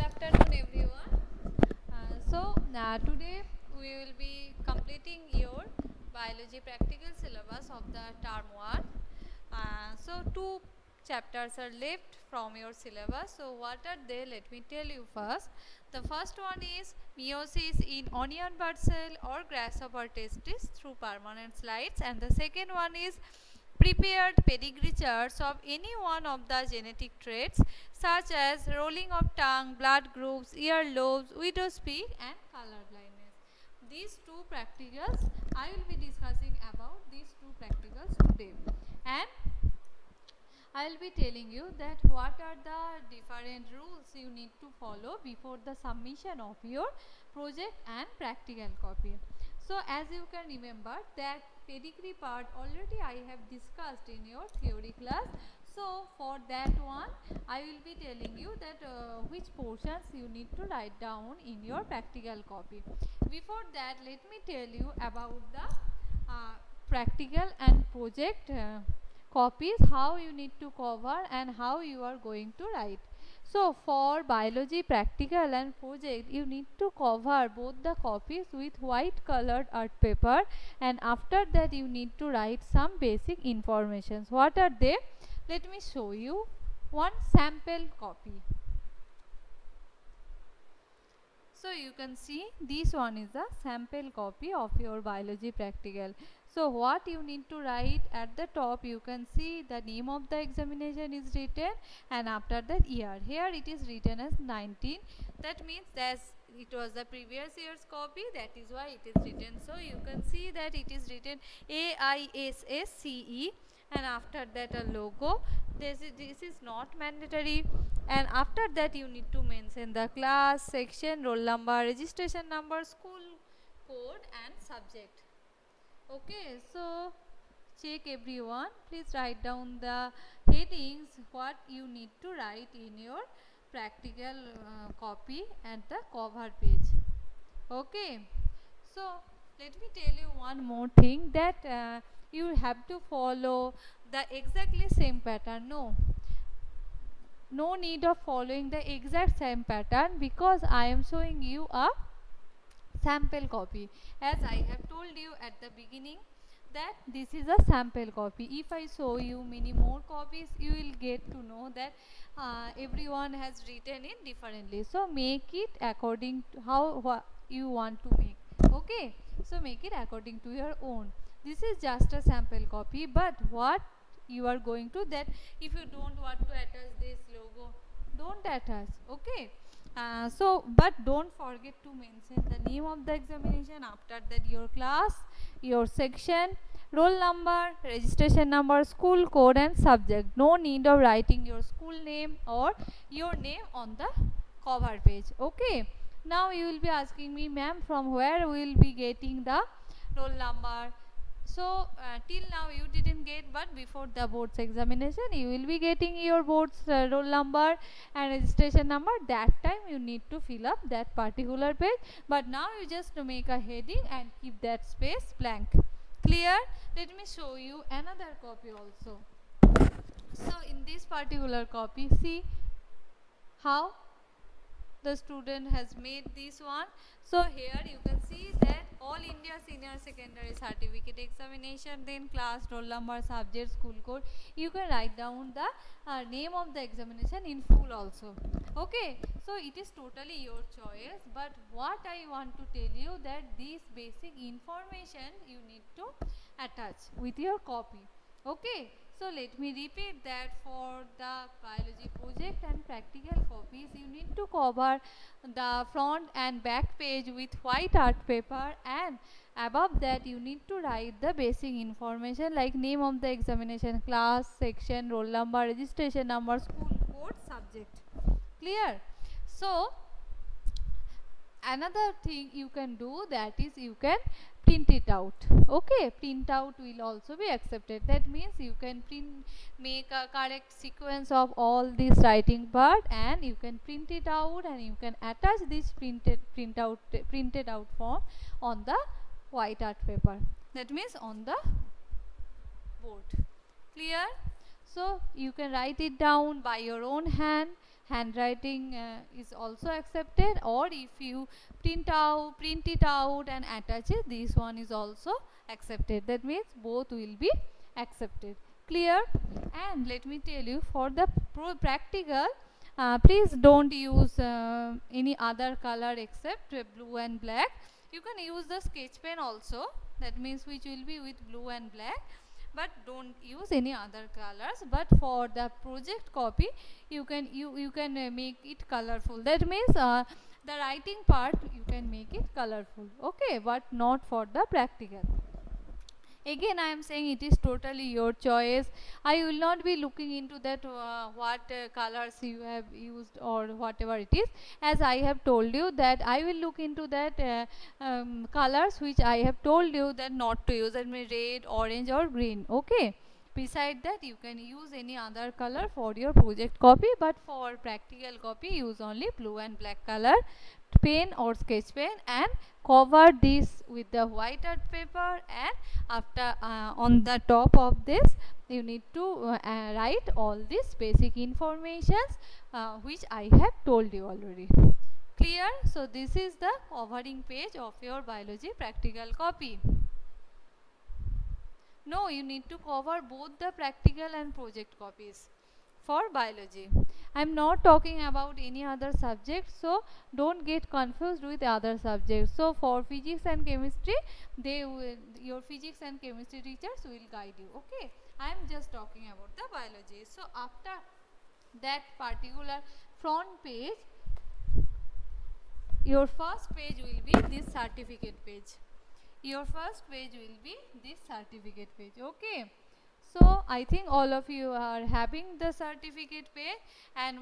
afternoon, everyone. Today we will be completing your biology practical syllabus of the term 1. Two chapters are left from your syllabus. So, what are they? Let me tell you first. The first one is meiosis in onion bud cell or grasshopper testis through permanent slides, and the second one is prepared pedigree charts of any one of the genetic traits such as rolling of tongue, blood groups, ear lobes, widow's peak and color blindness. These two practicals, I will be discussing about these two practicals today, and I will be telling you that what are the different rules you need to follow before the submission of your project and practical copy. So as you can remember that pedigree part already I have discussed in your theory class. So for that one I will be telling you that which portions you need to write down in your practical copy. Before that, let me tell you about the practical and project copies, how you need to cover and how you are going to write. So for biology practical and project you need to cover both the copies with white colored art paper, and after that you need to write some basic informations. What are they? Let me show you one sample copy. So you can see this one is a sample copy of your biology practical. So what you need to write at the top, you can see the name of the examination is written, and after that year. Here it is written as 19. That means that it was the previous year's copy, that is why it is written. So you can see that it is written AISSCE, and after that a logo. This is not mandatory, and after that you need to mention the class, section, roll number, registration number, school code and subject. Okay, so check everyone, please write down the headings what you need to write in your practical copy at the cover page. Okay, so let me tell you one more thing, that you have to follow the exactly same pattern. No need of following the exact same pattern, because I am showing you a sample copy. As I have told you at the beginning that this is a sample copy. If I show you many more copies, you will get to know that everyone has written it differently. So make it according to how you want to make. Okay, so make it according to your own. This is just a sample copy, but what you are going to, that if you don't want to attach this logo, don't attach. Okay, but don't forget to mention the name of the examination, after that your class, your section, roll number, registration number, school code and subject. No need of writing your school name or your name on the cover page. Okay, now you will be asking me, ma'am, from where we will be getting the roll number? So till now you didn't get, but before the board's examination you will be getting your board's roll number and registration number. That time you need to fill up that particular page, but now you just make a heading and keep that space blank. Clear? Let me show you another copy also. So in this particular copy, see how the student has made this one. So here you can see that all India senior secondary certificate examination, then class, roll number, subject, school code. You can write down the name of the examination in full also. Okay, so it is totally your choice, but what I want to tell you, that this basic information you need to attach with your copy. Okay, so let me repeat that for the biology project and practical copies, you need to cover the front and back page with white art paper, and above that you need to write the basic information like name of the examination, class, section, roll number, registration number, school code, subject. Clear? So another thing you can do, that is you can print it out. Okay, print out will also be accepted. That means you can make a correct sequence of all this writing part, and you can print it out, and you can attach this printed out form on the white art paper, that means on the board. Clear? So you can write it down by your own hand, handwriting is also accepted, or if you print it out and attach it, this one is also accepted. That means both will be accepted. Clear? And let me tell you, for the practical, please don't use any other color except blue and black. You can use the sketch pen also, that means which will be with blue and black, but don't use any other colors. But for the project copy, you can make it colorful. That means the writing part you can make it colorful, okay, but not for the practical. Again, I am saying it is totally your choice. I will not be looking into that what colors you have used or whatever it is. As I have told you that I will look into that colors which I have told you that not to use, that means red, orange or green, okay. Beside that, you can use any other color for your project copy, but for practical copy use only blue and black color pen or sketch pen, and cover this with the white art paper. And after on the top of this, you need to write all these basic informations which I have told you already. Clear? So this is the covering page of your biology practical copy. No, you need to cover both the practical and project copies for biology. I am not talking about any other subject, so don't get confused with other subjects. So for physics and chemistry, your physics and chemistry teachers will guide you, okay. I am just talking about the biology. So after that particular front page, your first page will be this certificate page. Your first page will be this certificate page, okay. So I think all of you are having the certificate page, and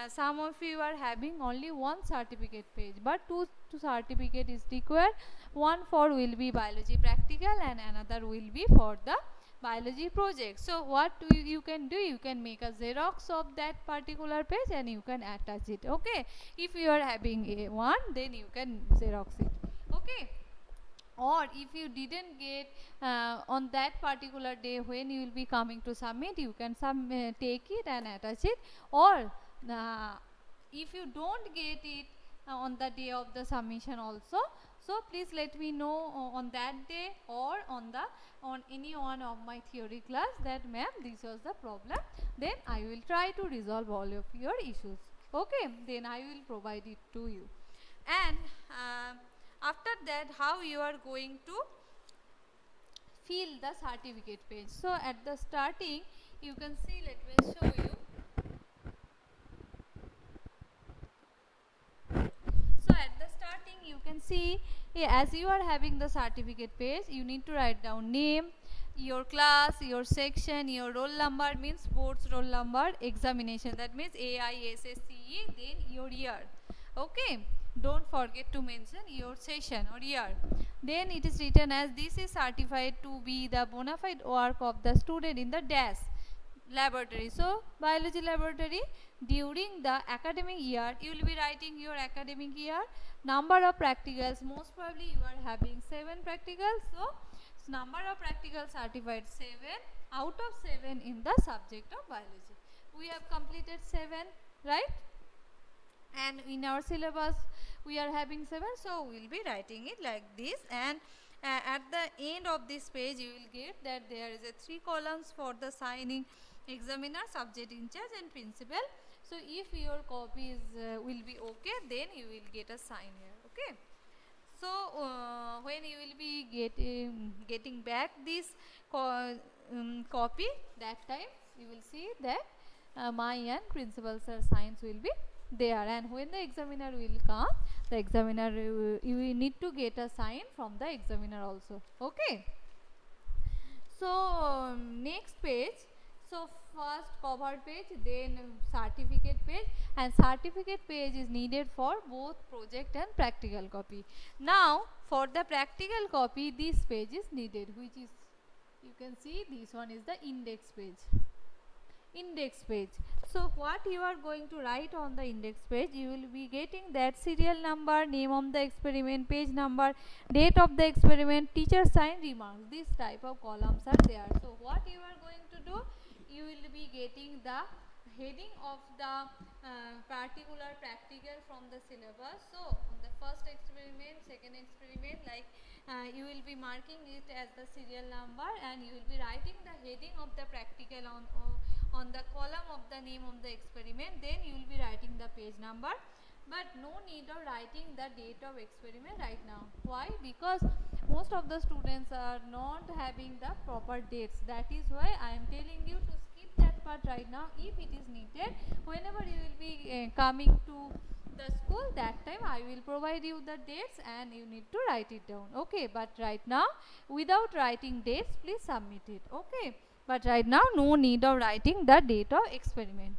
some of you are having only one certificate page, but two certificate is required. One for will be biology practical and another will be for the biology project. So what you can do, you can make a xerox of that particular page and you can attach it, okay. If you are having a one, then you can xerox it, okay. Or if you didn't get on that particular day when you will be coming to submit, you can take it and attach it. Or if you don't get it on the day of the submission also, so please let me know on that day, or on any one of my theory class, that ma'am, this was the problem. Then I will try to resolve all of your issues, okay. Then I will provide it to you. And after that, how you are going to fill the certificate page. So at the starting, you can see, let me show you. So at the starting, you can see, as you are having the certificate page, you need to write down name, your class, your section, your roll number, means sports roll number, examination, that means AISSCE, then your year, okay. Don't forget to mention your session or year. Then it is written as this is certified to be the bona fide work of the student in the dash laboratory. So biology laboratory, during the academic year, you will be writing your academic year, number of practicals. Most probably you are having 7 practicals, so number of practicals certified 7 out of 7 in the subject of biology. We have completed 7, right? And in our syllabus we are having 7, so we will be writing it like this. And at the end of this page, you will get that there is a 3 columns for the signing examiner, subject in charge and principal. So if your copy is will be okay, then you will get a sign here, okay. So when you will be getting back this copy, that time you will see that my and principal sir signs will be there. And when the examiner will come, the examiner, you will need to get a sign from the examiner also, okay. So next page, so first cover page, then certificate page, and certificate page is needed for both project and practical copy. Now for the practical copy, this page is needed, which is, you can see, this one is the index page. Index page. So what you are going to write on the index page, you will be getting that serial number, name of the experiment, page number, date of the experiment, teacher sign, remarks. This type of columns are there. So what you are going to do, you will be getting the heading of the particular practical from the syllabus. So on the first experiment, second experiment, like you will be marking it as the serial number, and you will be writing the heading of the practical on the column of the name of the experiment. Then you will be writing the page number, but no need of writing the date of experiment right now. Why? Because most of the students are not having the proper dates. That is why I am telling you to skip that part right now. If it is needed, whenever you will be coming to the school, that time I will provide you the dates and you need to write it down. Okay, but right now without writing dates, please submit it. Okay, but right now no need of writing the date of experiment.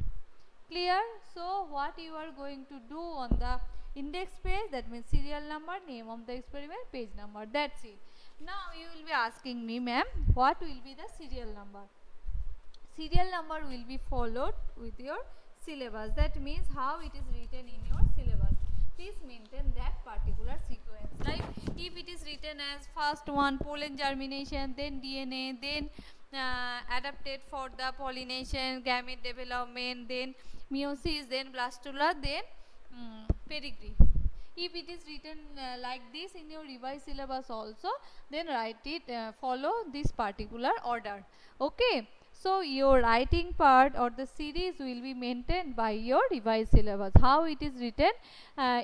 Clear? So what you are going to do on the index page, that means serial number, name of the experiment, page number, that's it. Now you will be asking me, ma'am, what will be the serial number? Serial number will be followed with your syllabus. That means how it is written in your syllabus. Please maintain that particular sequence. Like if it is written as first one pollen germination, then DNA, then adapted for the pollination, gamete development, then meiosis, then blastula, then pedigree. If it is written like this in your revised syllabus also, then write it, follow this particular order. Okay, so your writing part or the series will be maintained by your revised syllabus. How it is written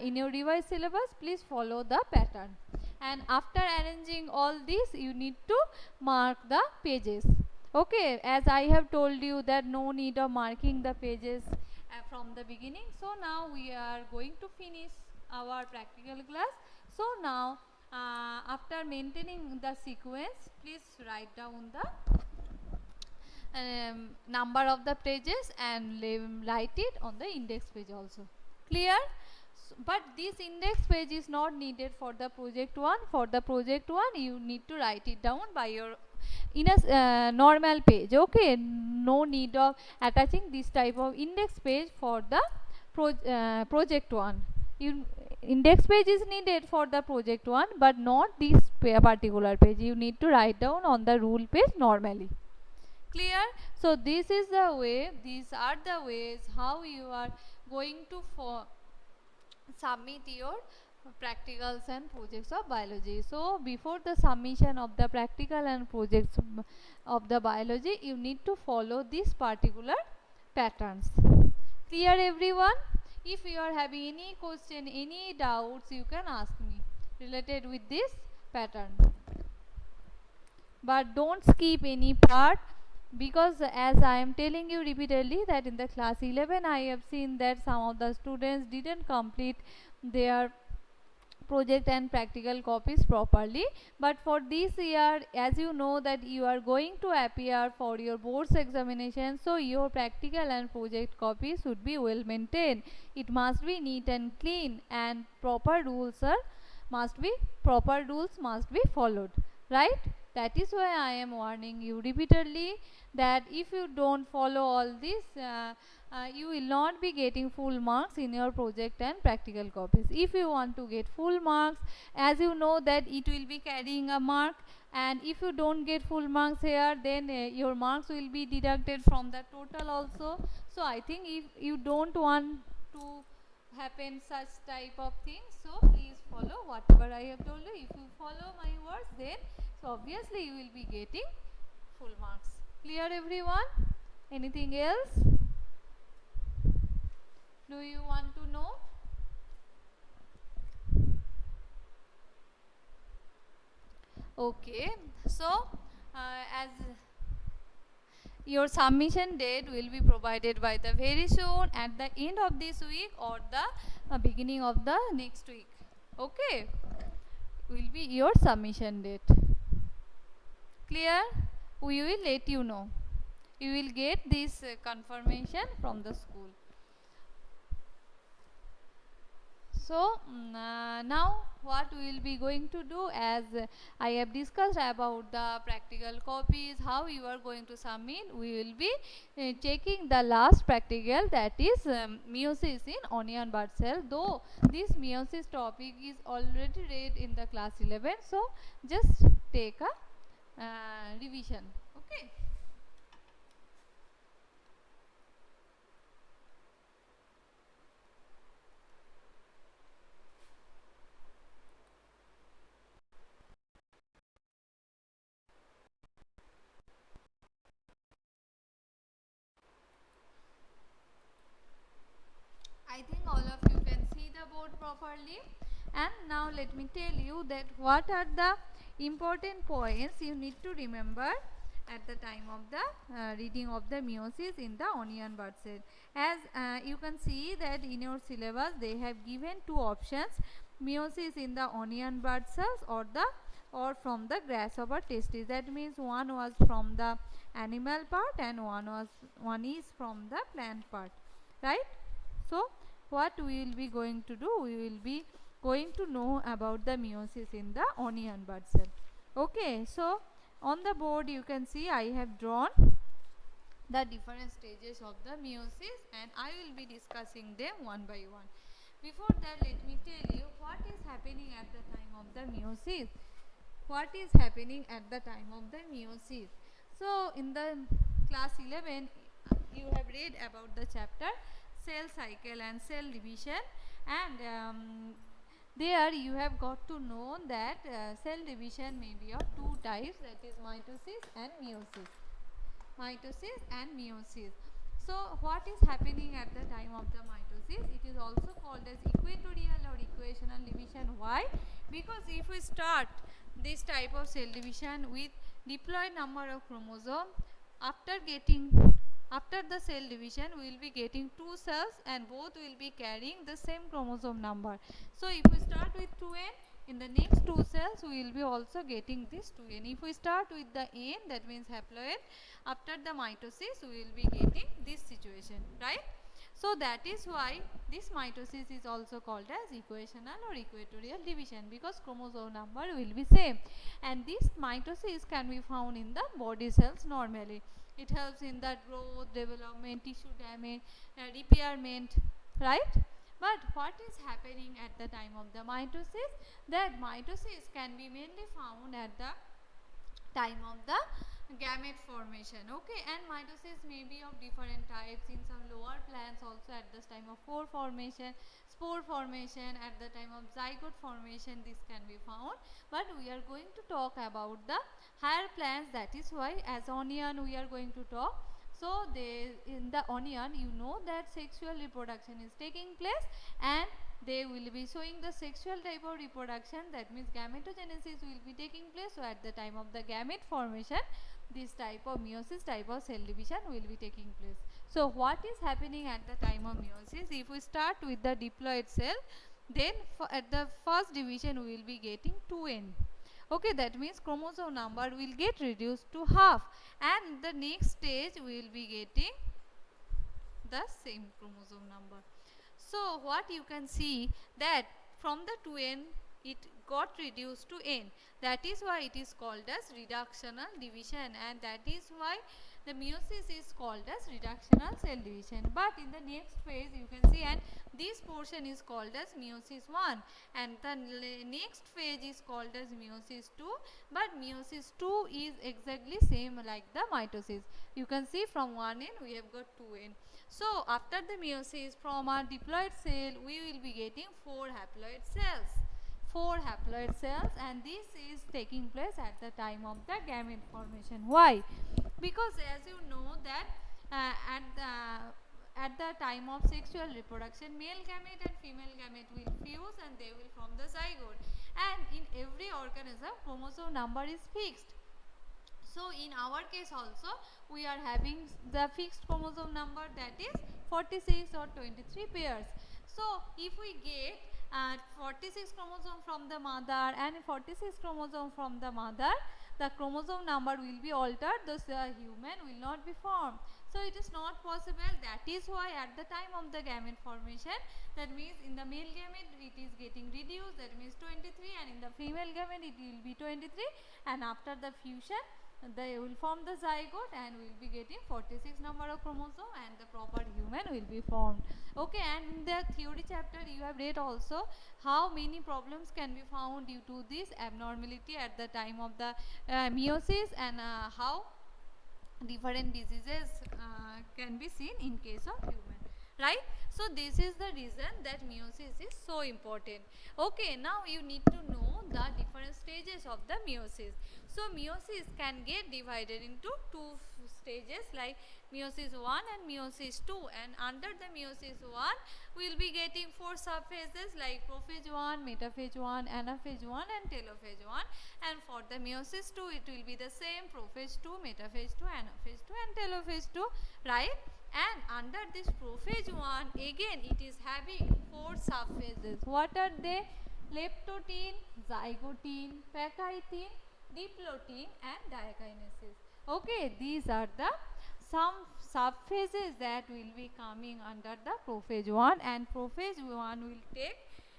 in your revised syllabus, please follow the pattern. And after arranging all this, you need to mark the pages. Okay, as I have told you that no need of marking the pages from the beginning. So now we are going to finish our practical class. So now after maintaining the sequence, please write down the number of the pages and write it on the index page also. Clear? But this index page is not needed for the project 1. For the project 1 you need to write it down by your in a normal page. Okay, no need of attaching this type of index page for the project 1. Index page is needed for the project 1, but not this particular page. You need to write down on the rule page normally. Clear? So this is the way, these are the ways how you are going to submit your practicals and projects of biology. So before the submission of the practical and projects of the biology, you need to follow these particular patterns. Clear everyone? If you are having any question, any doubts, you can ask me related with this pattern. But don't skip any part, because as I am telling you repeatedly that in the class 11 I have seen that some of the students didn't complete their project and practical copies properly. But for this year, as you know that you are going to appear for your boards examination, so your practical and project copies should be well maintained. It must be neat and clean, and proper rules must be followed, right? That is why I am warning you repeatedly that if you don't follow all this, you will not be getting full marks in your project and practical copies. If you want to get full marks, as you know that it will be carrying a mark, and if you don't get full marks here, then your marks will be deducted from the total also. So I think if you don't want to happen such type of things, so please follow whatever I have told you. If you follow my words, then so obviously you will be getting full marks. Clear everyone? Anything else? Do you want to know? Okay, so as your submission date will be provided by the very soon at the end of this week or the beginning of the next week. Okay, will be your submission date. Clear? We will let you know. You will get this confirmation from the school. So now what we will be going to do, as I have discussed about the practical copies, how you are going to submit, we will be checking the last practical, that is meiosis in onion bud cell. Though this meiosis topic is already read in the class 11, so just take a revision. Okay. I think all of you can see the board properly. And now let me tell you that what are the important points you need to remember at the time of the reading of the meiosis in the onion bud cell. As you can see that in your syllabus they have given two options, meiosis in the onion bud cells or from the grasshopper testes. That means one was from the animal part and one is from the plant part, right? So what we will be going to do, we will be going to know about the meiosis in the onion bud cell. Okay, so on the board you can see I have drawn the different stages of the meiosis and I will be discussing them one by one. Before that, let me tell you what is happening at the time of the meiosis. What is happening at the time of the meiosis? So in the class 11 you have read about the chapter cell cycle and cell division, and there you have got to know that cell division may be of two types, that is mitosis and meiosis. Mitosis and meiosis. So what is happening at the time of the mitosis? It is also called as equatorial or equational division. Why? Because if we start this type of cell division with diploid number of chromosome, after the cell division we will be getting two cells and both will be carrying the same chromosome number. So if we start with 2n, in the next two cells we will be also getting this 2n. If we start with the n, that means haploid, after the mitosis we will be getting this situation, right? So that is why this mitosis is also called as equational or equatorial division, because chromosome number will be same, and this mitosis can be found in the body cells normally. It helps in the growth, development, tissue damage, repairment, right? But what is happening at the time of the mitosis? That mitosis can be mainly found at the time of the gamete formation. Okay, and mitosis may be of different types. In some lower plants also at this time of spore formation, at the time of zygote formation this can be found. But we are going to talk about the higher plants, that is why as onion we are going to talk. So in the onion you know that sexual reproduction is taking place and they will be showing the sexual type of reproduction, that means gametogenesis will be taking place. So at the time of the gamete formation this type of meiosis type of cell division will be taking place. So what is happening at the time of meiosis? If we start with the diploid cell, then at the first division we will be getting 2n. Okay, that means chromosome number will get reduced to half, and the next stage we will be getting the same chromosome number. So what you can see that from the 2n it got reduced to n. That is why it is called as reductional division, and that is why the meiosis is called as reductional cell division. But in the next phase you can see, and this portion is called as meiosis 1 and the next phase is called as meiosis 2, but meiosis 2 is exactly same like the mitosis. You can see from 1n we have got 2n. So after the meiosis, from our diploid cell we will be getting 4 haploid cells. 4 haploid cells, and this is taking place at the time of the gamete formation. Why? Because as you know that at the time of sexual reproduction, male gamete and female gamete will fuse and they will form the zygote, and in every organism chromosome number is fixed. So in our case also we are having the fixed chromosome number, that is 46 or 23 pairs. So if we get 46 chromosome from the mother and 46 chromosome from the mother, the chromosome number will be altered, thus the human will not be formed. So it is not possible. That is why at the time of the gamete formation, that means in the male gamete it is getting reduced, that means 23, and in the female gamete it will be 23, and after the fusion they will form the zygote and we will be getting 46 number of chromosome and the proper human will be formed. Okay, and in the theory chapter you have read also how many problems can be found due to this abnormality at the time of the meiosis, and how different diseases can be seen in case of human, right? So this is the reason that meiosis is so important. Okay, now you need to know the different stages of the meiosis. So meiosis can get divided into two stages like meiosis 1 and meiosis 2, and under the meiosis 1 we will be getting 4 subphases like prophase 1, metaphase 1, anaphase 1 and telophase 1, and for the meiosis 2 it will be the same prophase 2, metaphase 2, anaphase 2 and telophase 2, right? And under this prophase 1 again it is having 4 subphases. What are they? Leptotin, zygotin, pachythin, diplotin and diakinesis. Okay, these are the some subphases that will be coming under the prophase 1, and prophase 1 will take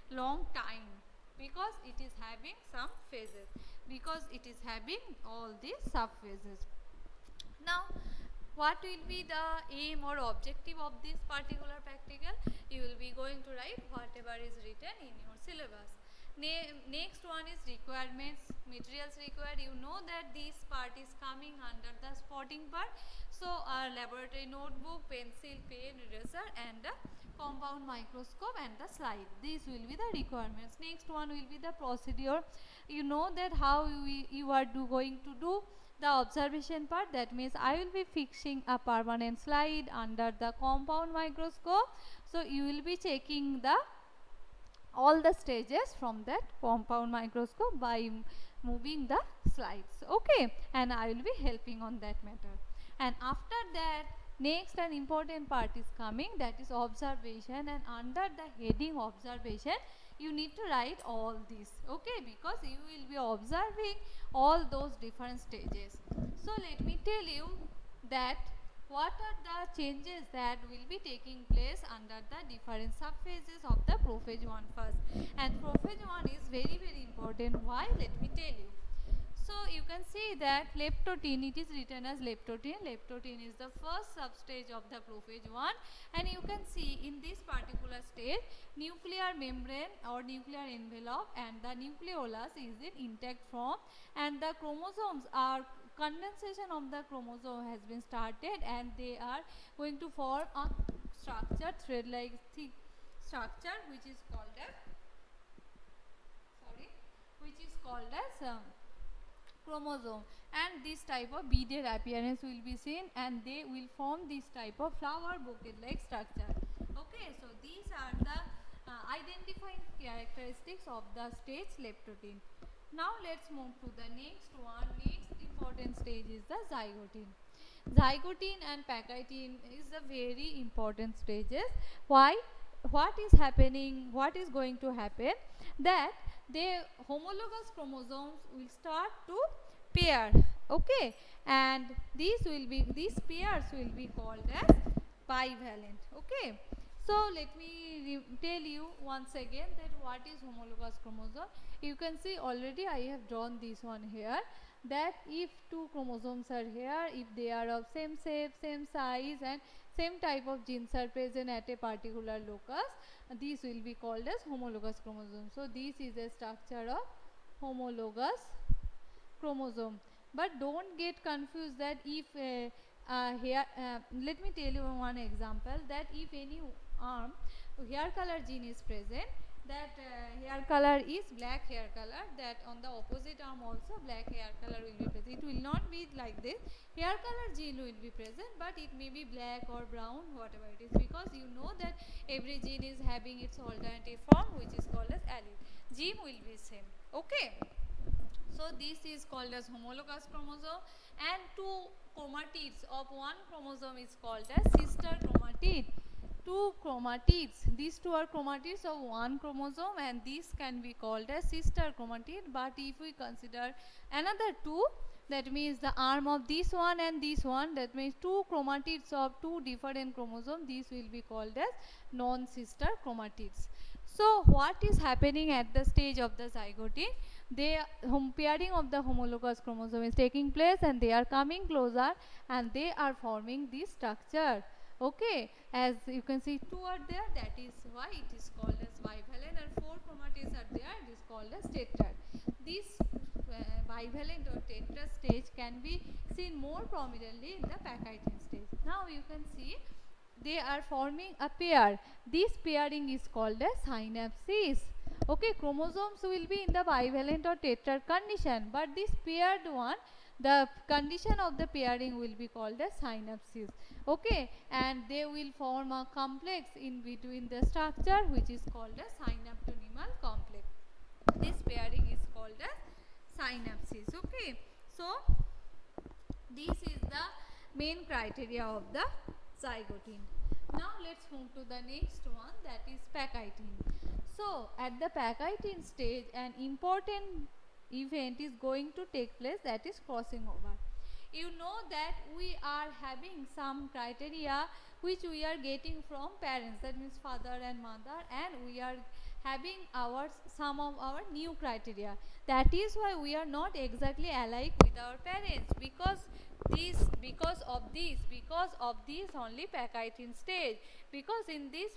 long time because it is having some phases, because it is having all these subphases. Now what will be the aim or objective of this particular practical? You will be going to write whatever is written in your syllabus. Next one is requirements, materials required. You know that this part is coming under the spotting part. So our laboratory notebook, pencil, pen, eraser and the compound microscope and the slide. These will be the requirements. Next one will be the procedure. You know that how you are going to do the observation part. That means I will be fixing a permanent slide under the compound microscope. So you will be checking the all the stages from that compound microscope by moving the slides. Okay, and I will be helping on that matter. And after that, next and important part is coming, that is observation, and under the heading observation you need to write all this. Okay, because you will be observing all those different stages. So let me tell you that what are the changes that will be taking place under the different subphases of the prophase 1 first. And prophase 1 is very important. Why? Let me tell you. So you can see that leptotin, it is written as leptotin. Leptotin is the first substage of the prophase 1, and you can see in this particular stage nuclear membrane or nuclear envelope and the nucleolus is in intact form, and the chromosomes are condensation of the chromosome has been started, and they are going to form a structure, thread like thick structure, which is called as chromosome, and this type of beaded appearance will be seen, and they will form this type of flower bouquet like structure. Okay, so these are the identifying characteristics of the stage leptotin. Now let's move to the next one. Next important stage is the zygotin. Zygotin and pachythin is the very important stages. Why? What is happening? What is going to happen? That the homologous chromosomes will start to pair. Okay, and these pairs will be called as bivalent. Okay, so let me tell you once again that what is homologous chromosome. You can see already I have drawn this one here, that if two chromosomes are here, if they are of same shape, same size and same type of genes are present at a particular locus, these will be called as homologous chromosome. So this is a structure of homologous chromosome. But don't get confused that if here let me tell you one example, that if any arm hair color gene is present, that hair color is black hair color, that on the opposite arm also black hair color will be present. It will not be like this. Hair color gene will be present, but it may be black or brown, whatever it is, because you know that every gene is having its alternative form, which is called as allele. Gene will be same. Okay, so this is called as homologous chromosome, and two chromatids of one chromosome is called as sister chromatid. Two chromatids, these two are chromatids of one chromosome, and these can be called as sister chromatid. But if we consider another two, that means the arm of this one and this one, that means two chromatids of two different chromosomes, these will be called as non-sister chromatids. So what is happening at the stage of the zygote? Pairing of the homologous chromosome is taking place, and they are coming closer and they are forming this structure. Okay, as you can see, two are there, that is why it is called as bivalent, and four chromatids are there, it is called as tetrad. This bivalent or tetrad stage can be seen more prominently in the pachythin stage. Now you can see they are forming a pair. This pairing is called as synapsis. Okay, chromosomes will be in the bivalent or tetrad condition, but this paired one, the condition of the pairing will be called as synapses. Okay, and they will form a complex in between the structure which is called as synaptonymal complex. This pairing is called as synapses. Okay, so this is the main criteria of the zygote. Now let's move to the next one, that is Pachytene. So at the Pachytene stage, an important event is going to take place, that is crossing over. You know that we are having some criteria which we are getting from parents, that means father and mother, and we are having some of our new criteria. That is why we are not exactly alike with our parents, because of this only Pachytene stage, because in this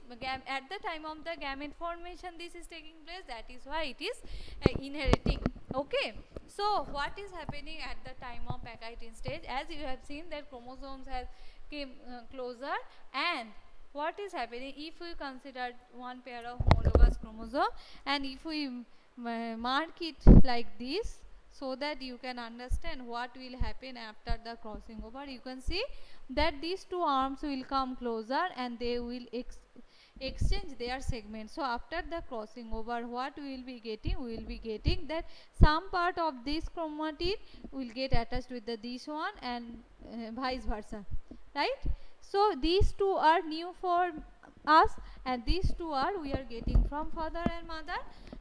at the time of the gamete formation this is taking place, that is why it is inheriting. Okay, so what is happening at the time of Pachytene stage? As you have seen that chromosomes has came closer, and what is happening if we consider one pair of homologous chromosome, and if we mark it like this, so that you can understand what will happen after the crossing over. You can see that these two arms will come closer and they will exchange their segments. So after the crossing over, what we will be getting? We will be getting that some part of this chromatid will get attached with this one, and vice versa, right? So these two are new for us, and these two are we are getting from father and mother,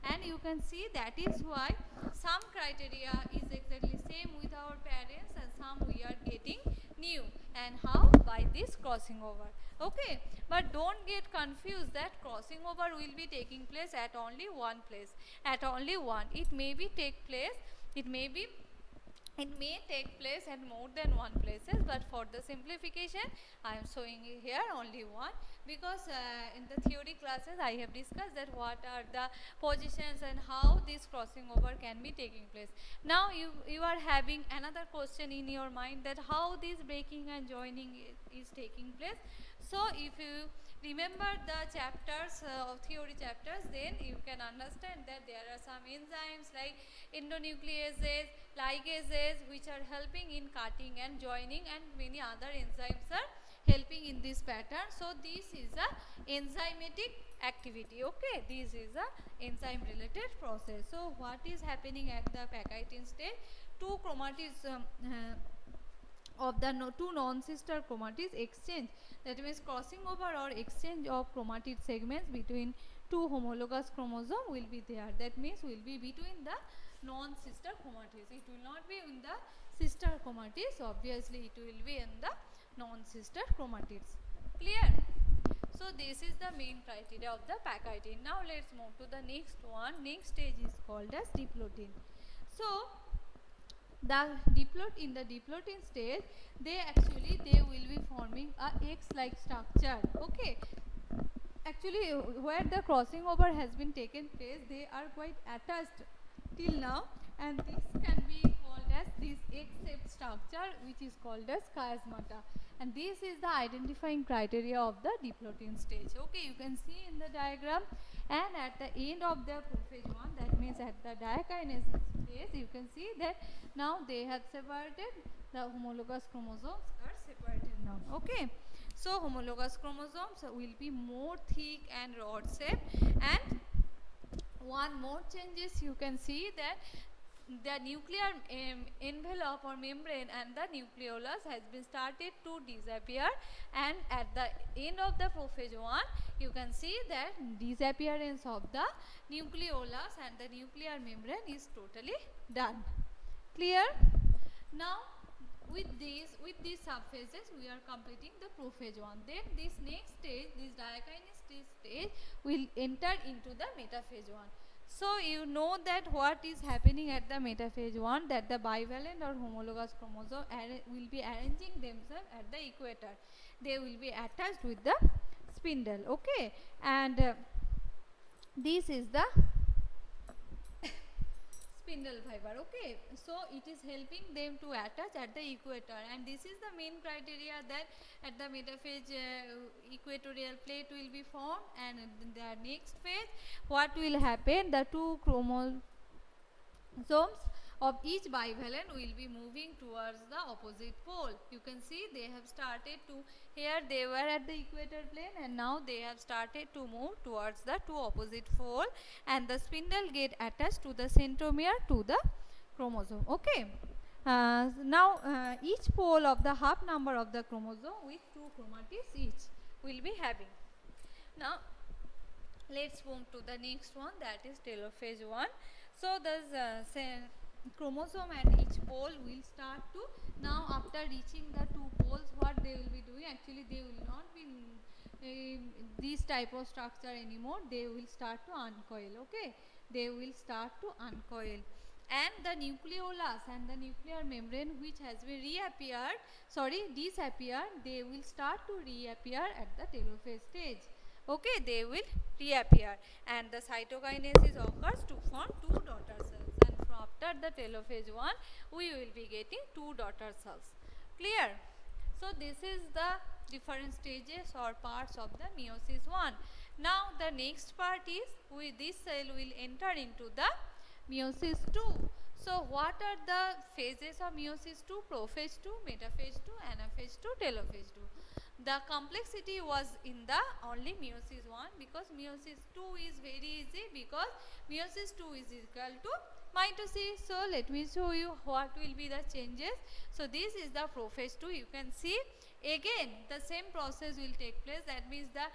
and you can see that is why some criteria is exactly same with our parents and some we are getting new. And how? By this crossing over. Okay, but don't get confused that crossing over will be taking place at only one place, at only one. It may take place at more than one places, but for the simplification I am showing here only one, because in the theory classes I have discussed that what are the positions and how this crossing over can be taking place. Now you are having another question in your mind, that how this breaking and joining is taking place. So if you remember the chapters of theory chapters, then you can understand that there are some enzymes like endonucleases, ligases, which are helping in cutting and joining, and many other enzymes are helping in this pattern. So this is a enzymatic activity. Okay, this is a enzyme related process. So what is happening at the Pachytene stage? Two chromatids of the two non-sister chromatids exchange, that means crossing over or exchange of chromatid segments between two homologous chromosome will be there. That means will be between the non-sister chromatids. It will not be in the sister chromatids. Obviously it will be in the non-sister chromatids. Clear? So this is the main criteria of the Pachytene. Now let's move to the next one. Next stage is called as diplotin. So the in the diplotin stage, they will be forming a X-like structure. Okay, actually where the crossing over has been taken place, they are quite attached till now, and this can be called as this X-shaped structure, which is called as chiasmata, and this is the identifying criteria of the diplotin stage. Okay, you can see in the diagram, and at the end of the prophase 1, that means at the diakinesis phase, you can see that now they have separated, the homologous chromosomes are separated now. Okay, so homologous chromosomes will be more thick and rod shaped, and one more changes you can see that the nuclear envelope or membrane and the nucleolus has been started to disappear, and at the end of the prophase 1 you can see that disappearance of the nucleolus and the nuclear membrane is totally done. Clear? Now with these subphases we are completing the prophase 1. Then this next stage, this diakinesis stage, will enter into the metaphase 1. So you know that what is happening at the metaphase 1, that the bivalent or homologous chromosome will be arranging themselves at the equator. They will be attached with the spindle. Okay, and this is the spindle fiber. Okay, so it is helping them to attach at the equator, and this is the main criteria that at the metaphase equatorial plate will be formed, and in the next phase what will happen, the two chromosomes of each bivalent will be moving towards the opposite pole. You can see they have started to, here they were at the equator plane and now they have started to move towards the two opposite pole, and the spindle get attached to the centromere to the chromosome. Okay. Now each pole of the half number of the chromosome with two chromatids each will be having. Now let's move to the next one, that is telophase 1. So the chromosome at each pole will start to, now after reaching the two poles, what they will be doing, actually they will not be this type of structure anymore, they will start to uncoil. Okay, they will start to uncoil, and the nucleolus and the nuclear membrane which has been disappeared, they will start to reappear at the telophase stage. Okay, they will reappear, and the cytokinesis occurs to form two daughter cells, and from after the telophase 1 we will be getting two daughter cells. Clear? So this is the different stages or parts of the meiosis 1. Now the next part is, this cell will enter into the meiosis 2. So what are the phases of meiosis 2? Prophase 2, metaphase 2, anaphase 2, telophase 2. The complexity was in the only meiosis 1, because meiosis 2 is very easy, because meiosis 2 is equal to mitosis. So let me show you what will be the changes. So this is the prophase 2. You can see again the same process will take place, that means the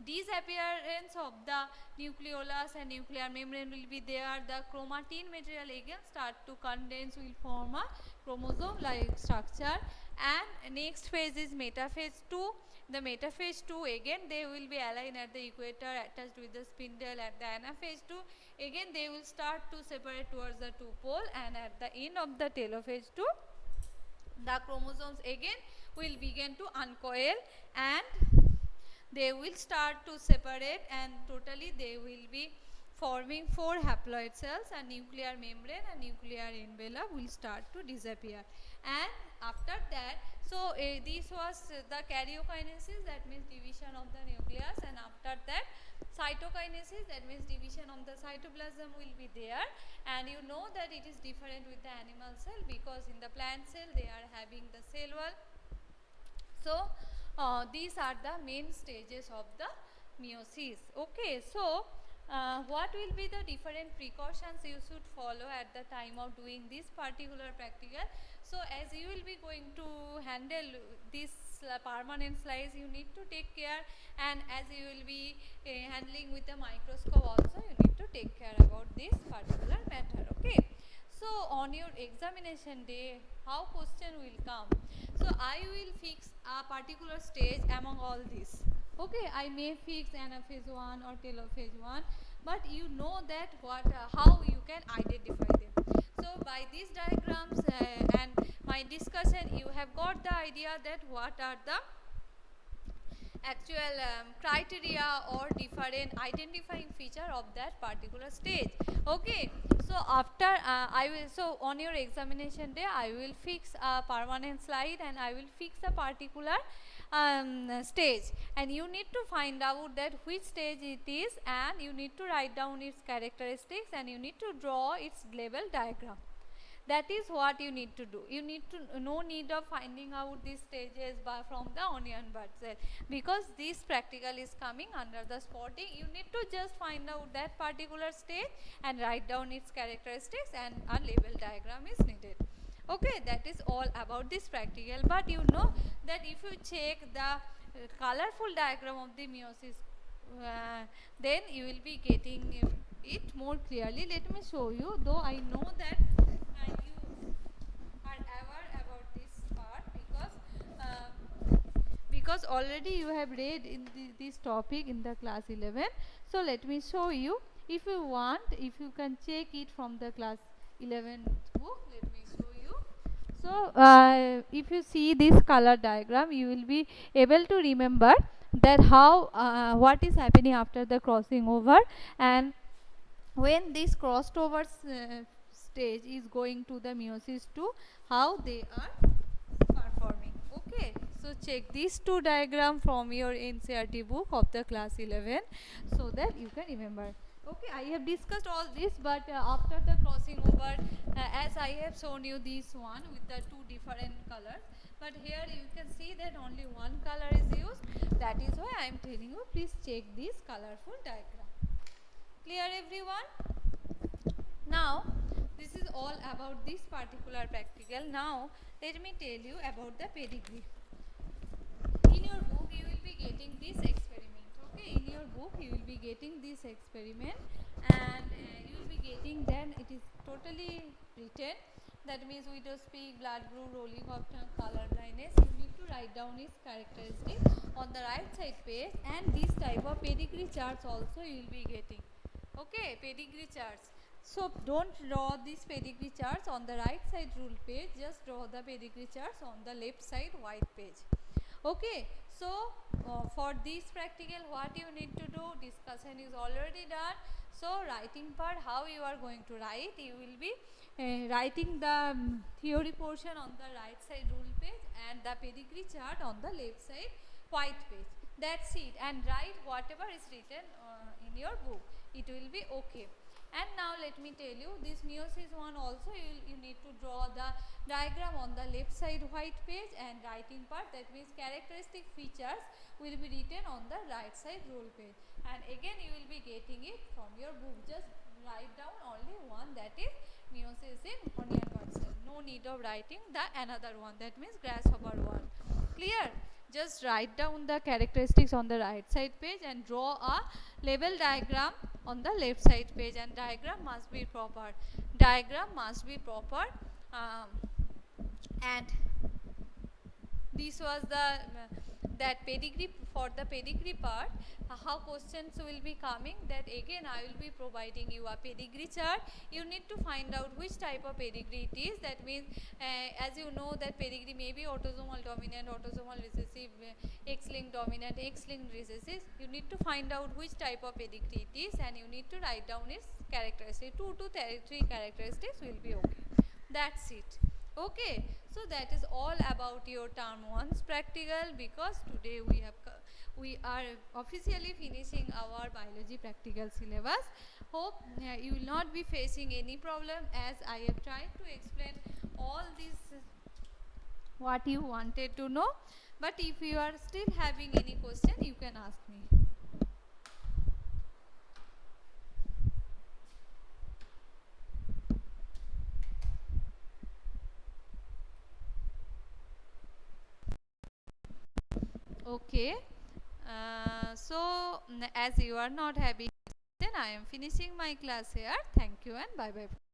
disappearance of the nucleolus and nuclear membrane will be there, the chromatin material again start to condense, will form a chromosome like structure, and next phase is metaphase 2. The metaphase 2 again they will be aligned at the equator attached with the spindle. At the anaphase 2 again they will start to separate towards the two pole, and at the end of the telophase 2 the chromosomes again will begin to uncoil, and they will start to separate, and totally they will be forming 4 haploid cells, and nuclear membrane and nuclear envelope will start to disappear. And after that, so this was the karyokinesis, that means division of the nucleus, and after that cytokinesis, that means division of the cytoplasm will be there. And you know that it is different with the animal cell, because in the plant cell they are having the cell wall. So these are the main stages of the meiosis. Okay, so what will be the different precautions you should follow at the time of doing this particular practical? So as you will be going to handle this permanent slice, you need to take care, and as you will be handling with the microscope also, you need to take care about this particular matter. Okay, so on your examination day, how question will come? So I will fix a particular stage among all these. Okay, I may fix anaphase 1 or telophase 1, but you know that how you can identify them. So by these diagrams and my discussion, you have got the idea that what are the actual criteria or different identifying feature of that particular stage. Okay, so after so on your examination day I will fix a permanent slide, and I will fix a particular stage, and you need to find out that which stage it is, and you need to write down its characteristics, and you need to draw its level diagram. That is what you need to do. You need to, no need of finding out these stages from the onion bud cell, because this practical is coming under the spotting. You need to just find out that particular stage and write down its characteristics, and a label diagram is needed. Okay, that is all about this practical. But you know that if you check the colorful diagram of the meiosis, then you will be getting it more clearly. Let me show you, though I know that you are aware about this part, because already you have read in this topic in the class 11. So let me show you. If you want, if you can check it from the class 11 book, let me show you. So if you see this color diagram, you will be able to remember that how what is happening after the crossing over, and when these crossed overs stage is going to the meiosis 2, how they are performing. Okay, so check these two diagram from your NCERT book of the class 11 so that you can remember. Okay, I have discussed all this, but after the crossing over, as I have shown you this one with the two different colors, but here you can see that only one color is used. That is why I am telling you, please check this colorful diagram. Clear everyone? Now this is all about this particular practical. Now let me tell you about the pedigree. In your book you will be getting this experiment. Okay, in your book you will be getting this experiment, and you will be getting, then it is totally written. That means widow's peak, blood group, rolling of tongue, color blindness. You need to write down its characteristics on the right side page, and this type of pedigree charts also you will be getting. Okay, pedigree charts. So don't draw these pedigree charts on the right side rule page, just draw the pedigree charts on the left side white page. Okay, so for this practical what you need to do, discussion is already done. So writing part, how you are going to write, you will be writing the theory portion on the right side rule page and the pedigree chart on the left side white page. That's it, and write whatever is written in your book, it will be okay. And now let me tell you, this meiosis one also you need to draw the diagram on the left side white page, and writing part, that means characteristic features, will be written on the right side rule page. And again you will be getting it from your book. Just write down only one, that is meiosis in onion bud cell. No need of writing the another one, that means grasshopper one. Clear? Just write down the characteristics on the right side page and draw a label diagram on the left side page, and diagram must be proper. Diagram must be proper. And this was the that pedigree. For the pedigree part, how questions will be coming, that again I will be providing you a pedigree chart. You need to find out which type of pedigree it is. That means as you know that pedigree may be autosomal dominant, autosomal recessive, X-linked dominant, X-linked recessive. You need to find out which type of pedigree it is, and you need to write down its characteristics. 2 to 3 characteristics will be okay. That's it. Okay, so that is all about your term 1's practical, because today we are officially finishing our biology practical syllabus. Hope you will not be facing any problem, as I have tried to explain all this what you wanted to know. But if you are still having any question, you can ask me. Okay, so as you are not having, then I am finishing my class here. Thank you and bye bye.